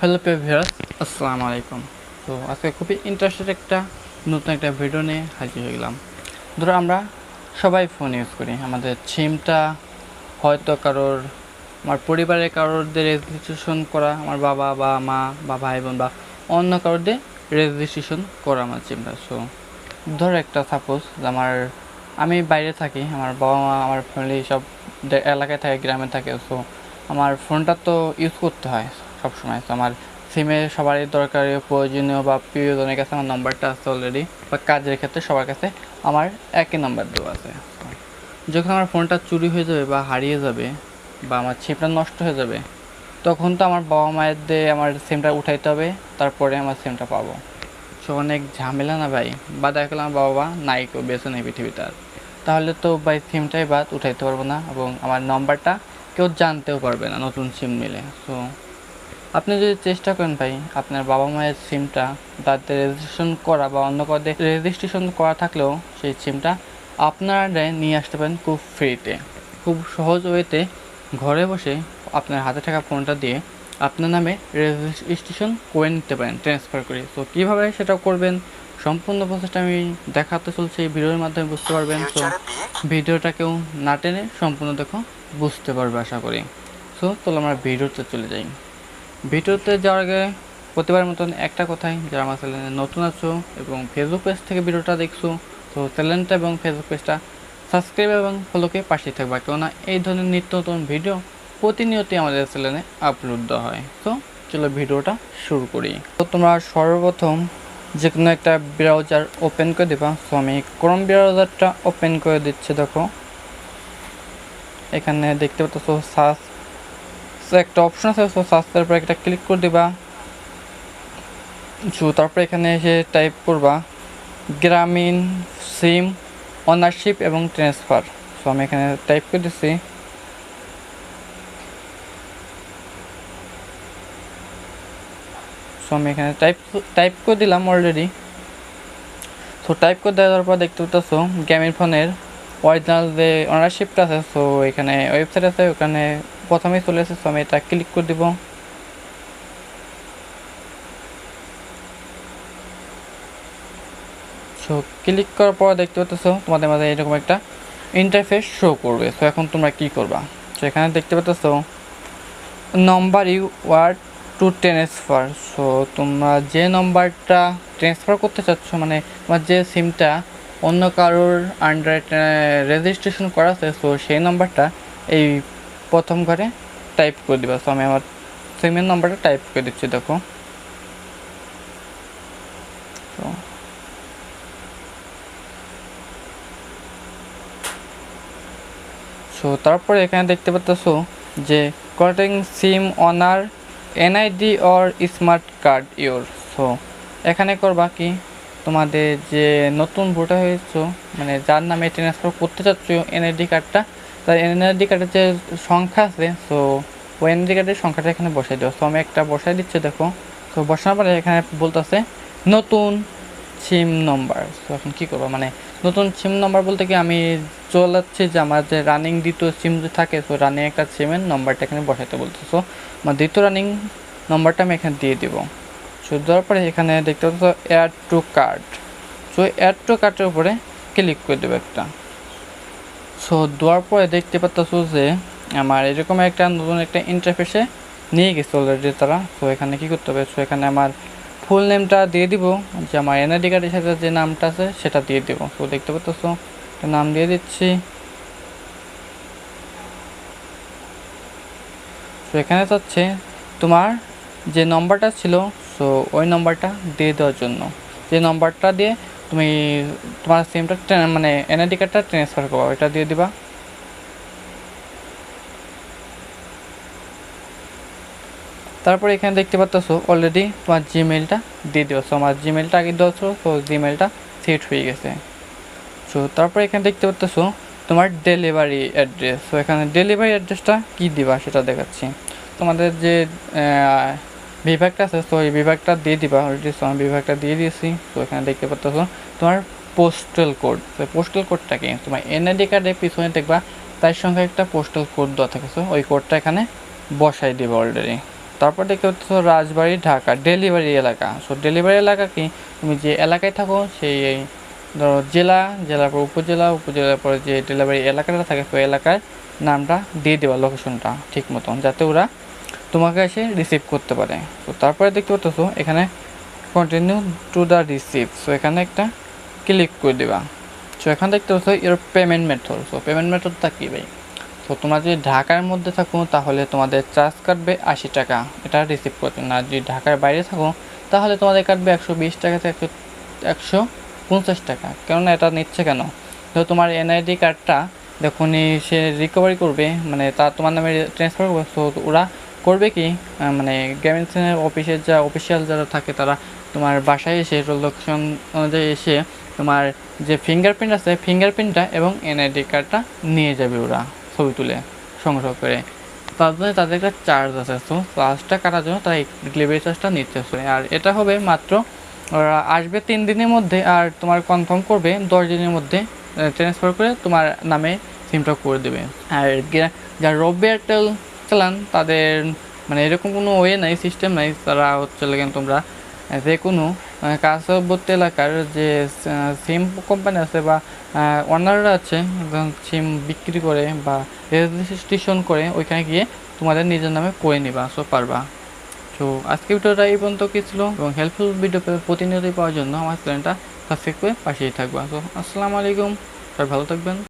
Hello viewers, আসসালামু আলাইকুম। তো আজকে খুবই ইন্টারেস্টেড নতুন একটা ভিডিও নিয়ে হাজির হয়ে গেলাম। ধরো আমরা সবাই ফোন ইউজ করি, আমাদের সিমটা হয়তো আমার পরিবারের কারোরদের রেজিস্ট্রেশন করা, আমার বাবা বা মা বা ভাই বোন বা অন্য কারোরদের রেজিস্ট্রেশন করা আমার সিমটা। সো ধরো সাপোজ আমি বাইরে থাকি, আমার বাবা মা আমার ফ্যামিলি সব এলাকায় থাকে, গ্রামে থাকে। সো আমার ফোনটা তো ইউজ করতে হয় সবসময়। তো আমার সিমে সবারই দরকারি, প্রয়োজনীয় বা প্রিয়জনের কাছে আমার নাম্বারটা আছে অলরেডি, বা কাজের ক্ষেত্রে সবার কাছে আমার একই নাম্বার দেওয়া আছে। যখন আমার ফোনটা চুরি হয়ে যাবে বা হারিয়ে যাবে বা আমার সিমটা নষ্ট হয়ে যাবে, তখন তো আমার বাবা মায়ের দিয়ে আমার সিমটা উঠাইতে হবে, তারপরে আমার সিমটা পাবো। সো অনেক ঝামেলা না ভাই? বা দেখা গেল আমার বাবা নাই, কেউ বেঁচে নেই পৃথিবীতে আর, তাহলে তো ভাই সিমটাই বাদ, উঠাইতে পারবো না এবং আমার নাম্বারটা কেউ জানতেও পারবে না নতুন সিম নিলে। সো আপনি যদি চেষ্টা করেন ভাই, আপনার বাবা মায়ের সিমটা তাদের রেজিস্ট্রেশন করা বা অন্য কাউদের রেজিস্ট্রেশন করা থাকলেও সেই সিমটা আপনারা নিয়ে আসতে পারেন খুব ফ্রিতে, খুব সহজ ওয়েতে। ঘরে বসে আপনার হাতে থাকা ফোনটা দিয়ে আপনার নামে রেজিস্ট্রেশন করে নিতে পারেন, ট্রান্সফার করে। তো কীভাবে সেটা করবেন, সম্পূর্ণ প্রসেসটা আমি দেখাতে চলছি এই ভিডিওর মাধ্যমে, বুঝতে পারবেন। তো ভিডিওটা কেউ না টেনে সম্পূর্ণ দেখো, বুঝতে পারবে আশা করি। সো চলো আমরা ভিডিওতে চলে যাই। ভিডিওতে যাওয়ার আগে প্রতিবারের মতন একটা কথাই, যারা আমার চ্যানেলে নতুন আছো এবং ফেসবুক পেজ থেকে ভিডিওটা দেখছো, তো চ্যানেলটা এবং ফেসবুক পেজটা সাবস্ক্রাইব এবং ফলোকে পাশে থাকবা, কেননা এই ধরনের নিত্য নতুন ভিডিও প্রতিনিয়তই আমাদের চ্যানেলে আপলোড দেওয়া হয়। তো চলো ভিডিওটা শুরু করি। তো তোমরা সর্বপ্রথম যে কোনো একটা ব্রাউজার ওপেন করে দেবা। সো আমি ক্রোম ব্রাউজারটা ওপেন করে দিচ্ছি। দেখো এখানে দেখতে পাচ্ছ সার্চ, একটা অপশন আছে। সো সার্চের পর একটা ক্লিক করে দিবা। সো তারপরে এখানে এসে টাইপ করবা গ্রামীণ সিম ওনারশিপ এবং ট্রান্সফার। সো আমি এখানে টাইপ করে দিচ্ছি। সো আমি এখানে টাইপ করে দিলাম অলরেডি। সো টাইপ করে দেওয়ার পর দেখতে পাচ্ছ গ্রামীণ ফোনের অরিজিনাল যে ওনারশিপটা আছে, সো এখানে ওয়েবসাইট আছে, ওখানে প্রথমেই চলে এসেছে। সো আমি এটা ক্লিক করে দিব। সো ক্লিক করার পর দেখতে পাচ্ছ তোমাদের মাঝে এরকম একটা ইন্টারফেস শো করবে। সো এখন তোমরা কি করবা, সো এখানে দেখতে পাচ্ছ number you word to transfer. So তোমরা যে নম্বরটা ট্রান্সফার করতে চাচ্ছ, মানে তোমার যে সিমটা অন্য কারোর আন্ডারে রেজিস্ট্রেশন করা আছে, সো সেই নাম্বারটা এই প্রথম ঘরে টাইপ করে দিবা। সো আমি আমার সিমের নাম্বারটা টাইপ করে দিচ্ছি। দেখো সো তারপরে এখানে দেখতে পাচ্ছ যে connecting SIM honour NID or smart card your. So এখানে করবা কি, তোমাদের যে নতুন ভোটার হয়েছো, মানে যার নামে ট্রান্সফার করতে চাচ্ছ এনআইডি কার্ডটা, তার এনআইডি কার্ডের যে সংখ্যা আছে, সো ওই এনআইডি কার্ডের সংখ্যাটা এখানে বসাই দেওয়া। সো আমি একটা বসাই দিচ্ছি। দেখো তো বসানোর পরে এখানে বলতেছে নতুন সিম নম্বর। সো এখন কী করবো, মানে নতুন সিম নম্বর বলতে কি আমি চলে যাচ্ছি যে আমার যে রানিং দ্বিতীয় সিম যে থাকে, সো রানিং একটা সিমের নম্বরটা এখানে বসাইতে বলছে। সো আমার দ্বিতীয় রানিং নম্বরটা আমি এখানে দিয়ে দিব। সো দেওয়ার পরে এখানে দেখতে পাচ্ছ add to card. So add to কার্ডের উপরে ক্লিক করে দেবো একটা। সো দেওয়ার পরে দেখতে পাচ্ছ যে আমার এরকম একটা নতুন একটা ইন্টারফেসে নিয়ে গেছে অলরেডি তারা। সো এখানে কী করতে হবে, সো এখানে আমার ফুল নেমটা দিয়ে দিব, যে আমার এনআইডি কার্ডের সাথে যে নামটা আছে সেটা দিয়ে দেবো। তো দেখতে পাচ্ছ নাম দিয়ে দিচ্ছি। তো এখানে চাচ্ছে তোমার যে নম্বরটা ছিল, সো ওই নম্বরটা দিয়ে দেওয়ার জন্য, যে নম্বরটা দিয়ে তুমি তোমার সিমটা মানে এনআইডি কার্ডটা ট্রান্সফার করবা, ওইটা দিয়ে দিবা। তারপরে এখানে দেখতে পাচ্ছ অলরেডি তোমার জিমেলটা দিয়ে দেওয়া। সো আমার জিমেলটা আগে দেওয়া ছিল, সো জিমেলটা সেট হয়ে গেছে। সো তারপরে এখানে দেখতে পাচ্ছ তোমার ডেলিভারি অ্যাড্রেস। সো এখানে ডেলিভারি অ্যাড্রেসটা কী দিবা সেটা দেখাচ্ছি। তোমাদের যে বিভাগটা আছে, সো এই বিভাগটা দিয়ে দিবা অলরেডি। সো আমি বিভাগটা দিয়ে দিয়েছি। তো এখানে দেখতে পাচ্ছ তোমার পোস্টাল কোড। তো পোস্টাল কোডটা কি, তোমার এনআইডি কার্ডের পিছনে দেখবা তার সঙ্গে একটা পোস্টাল কোড দেওয়া থাকে। সো ওই কোডটা এখানে বসাই দেবে অলরেডি। তারপর দেখতে পাচ্ছ রাজবাড়ি ঢাকা ডেলিভারি এলাকা। সো ডেলিভারি এলাকা কি, তুমি যে এলাকায় থাকো সেই ধরো জেলার পর উপজেলা, উপজেলার পর যে ডেলিভারি এলাকাটা থাকে সেই এলাকার নামটা দিয়ে দেওয়া, লোকেশনটা ঠিক মতন, যাতে ওরা তোমাকে এসে রিসিভ করতে পারে। তো তারপরে দেখতে পাচ্ছ এখানে continue to the receive. So এখানে একটা ক্লিক করে দেবা। সো এখানে দেখতে পাচ্ছ এর পেমেন্ট মেথড। সো পেমেন্ট মেথডটা কী ভাই, তো তোমরা যদি ঢাকার মধ্যে থাকো তাহলে তোমাদের চার্জ কাটবে 80 টাকা এটা রিসিভ করতে, না যদি ঢাকার বাইরে থাকো তাহলে তোমাদের কাটবে 120 টাকা থেকে 150 টাকা। কেননা এটা নিচ্ছে কেন, তো তোমার এনআইডি কার্ডটা যখনই সে রিকভারি করবে, মানে তা তোমার নামে ট্রান্সফার করবে, তো ওরা করবে কি, মানে গ্রামীণ অফিসের যা অফিসিয়াল যারা থাকে তারা তোমার বাসায় এসে লোকেশন অনুযায়ী এসে তোমার যে ফিঙ্গারপ্রিন্ট আছে ফিঙ্গারপ্রিন্টটা এবং এনআইডি কার্ডটা নিয়ে যাবে ওরা ছবি তুলে সংগ্রহ করে। তার জন্য তাদের একটা চার্জ আছে। সো চার্জটা কাটার জন্য তারা ডেলিভারি চার্জটা নিচ্ছে। আর এটা হবে মাত্র ওরা আসবে 3 দিনের মধ্যে, আর তোমার কনফার্ম করবে 10 দিনের মধ্যে ট্রান্সফার করে তোমার নামে সিমটা করে দেবে। আর যারা রবি এয়ারটেল চালান তাদের মানে এরকম কোনো ওয়ে নাই, সিস্টেম নাই। তারা হচ্ছে কিন্তু তোমরা যে কোনো কাছাবর্তী এলাকার যে সিম কোম্পানি আছে বা অনাররা আছে সিম বিক্রি করে বা রেজিস্ট্রেশন করে, ওইখানে গিয়ে তোমাদের নিজের নামে করে নিবা। সো পারবা। তো আজকে ভিডিওটা এই পর্যন্ত কি ছিল, এবং হেল্পফুল ভিডিও প্রতিনিয়তই পাওয়ার জন্য আমার চ্যানেলটা সাবস্ক্রাইব করে পাশেই থাকবা। তো আসসালামু আলাইকুম, সবাই ভালো থাকবেন।